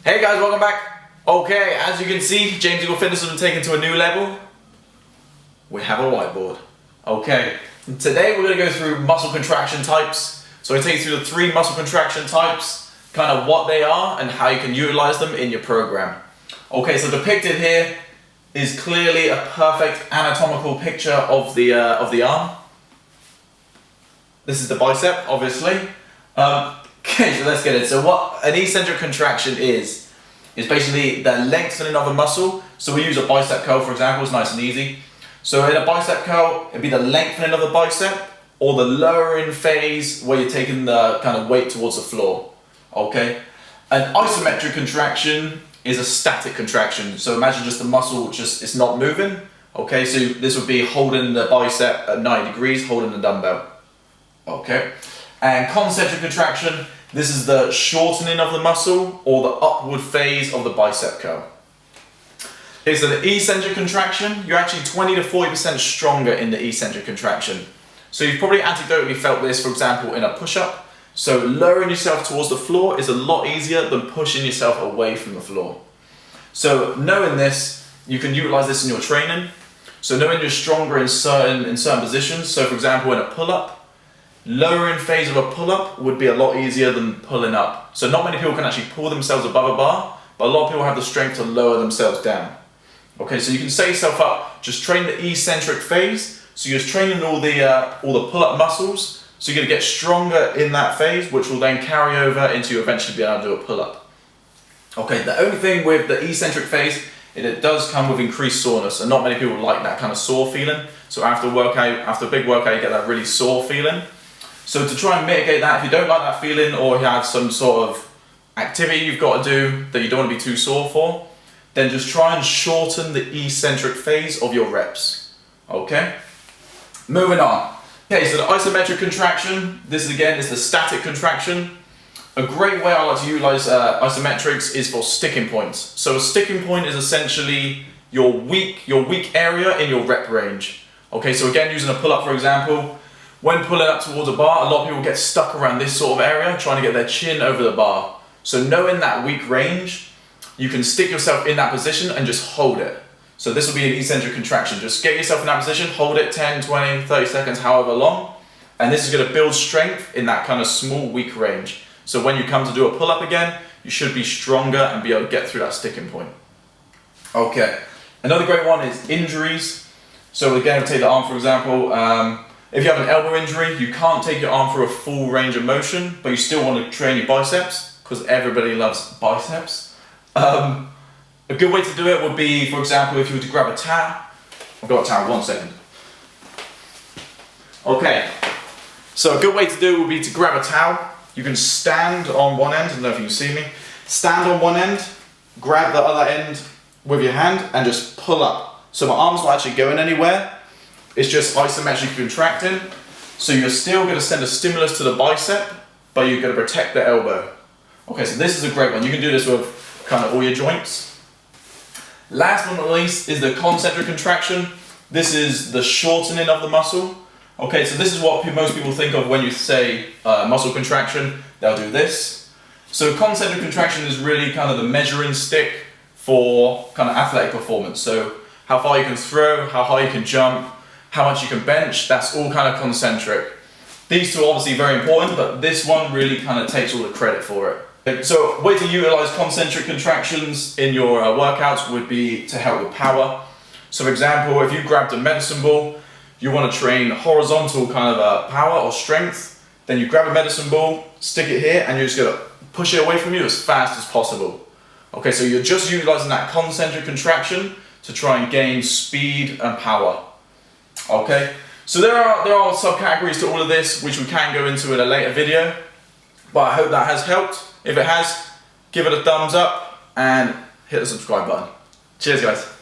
Hey guys, welcome back. Okay, as you can see, James Eagle Fitness has been taken to a new level. We have a whiteboard. Okay, and today we're going to go through muscle contraction types. So I take you through the 3 muscle contraction types, kind of what they are and how you can utilize them in your program. Okay, so depicted here is clearly a perfect anatomical picture of the arm. This is the bicep, obviously. Okay, so let's get it. So what an eccentric contraction is basically the lengthening of a muscle. So we use a bicep curl, for example, it's nice and easy. So in a bicep curl, it'd be the lengthening of the bicep or the lowering phase where you're taking the kind of weight towards the floor. Okay, an isometric contraction is a static contraction. So imagine just the muscle, it's not moving. Okay, so this would be holding the bicep at 90 degrees, holding the dumbbell. Okay, and concentric contraction, this is the shortening of the muscle or the upward phase of the bicep curl. Okay, so the eccentric contraction, you're actually 20 to 40% stronger in the eccentric contraction. So you've probably anecdotally felt this, for example, in a push-up. So lowering yourself towards the floor is a lot easier than pushing yourself away from the floor. So knowing this, you can utilize this in your training. So knowing you're stronger in certain positions. So for example, in a pull-up, lowering phase of a pull-up would be a lot easier than pulling up. So not many people can actually pull themselves above a bar, but a lot of people have the strength to lower themselves down. Okay, so you can set yourself up, just train the eccentric phase. So you're just training all the pull-up muscles. So you're gonna get stronger in that phase, which will then carry over into you eventually being able to do a pull-up. Okay, the only thing with the eccentric phase, it does come with increased soreness, and not many people like that kind of sore feeling. So after a big workout, you get that really sore feeling. So to try and mitigate that, if you don't like that feeling or you have some sort of activity you've got to do that you don't want to be too sore for, then just try and shorten the eccentric phase of your reps. Okay? Moving on. Okay, so the isometric contraction, this again is the static contraction. A great way I like to utilize isometrics is for sticking points. So a sticking point is essentially your weak area in your rep range. Okay, so again, using a pull-up for example, when pulling up towards a bar, a lot of people get stuck around this sort of area, trying to get their chin over the bar. So knowing that weak range, you can stick yourself in that position and just hold it. So this will be an eccentric contraction. Just get yourself in that position, hold it 10, 20, 30 seconds, however long. And this is going to build strength in that kind of small, weak range. So when you come to do a pull-up again, you should be stronger and be able to get through that sticking point. Okay, another great one is injuries. So again, take the arm for example. If you have an elbow injury, you can't take your arm through a full range of motion, but you still want to train your biceps, because everybody loves biceps. A good way to do it would be, for example, if you were to grab a towel. I've got a towel, 1 second. Okay, so a good way to do it would be to grab a towel. You can stand on one end, I don't know if you can see me. Stand on one end, grab the other end with your hand and just pull up. So my arm's not actually going anywhere. It's just isometric contracting. So you're still going to send a stimulus to the bicep, but you're going to protect the elbow. Okay, so this is a great one. You can do this with kind of all your joints. Last but not least is the concentric contraction. This is the shortening of the muscle. Okay, so this is what most people think of when you say muscle contraction. They'll do this. So concentric contraction is really kind of the measuring stick for kind of athletic performance. So how far you can throw, how high you can jump, how much you can bench, that's all kind of concentric. These two are obviously very important, but this one really kind of takes all the credit for it. So a way to utilize concentric contractions in your workouts would be to help with power. So for example, if you grabbed a medicine ball, you want to train horizontal kind of power or strength, then you grab a medicine ball, stick it here, and you're just going to push it away from you as fast as possible. Okay, so you're just utilizing that concentric contraction to try and gain speed and power. Okay, so there are subcategories to all of this, which we can go into in a later video, but I hope that has helped. If it has, give it a thumbs up and hit the subscribe button. Cheers guys.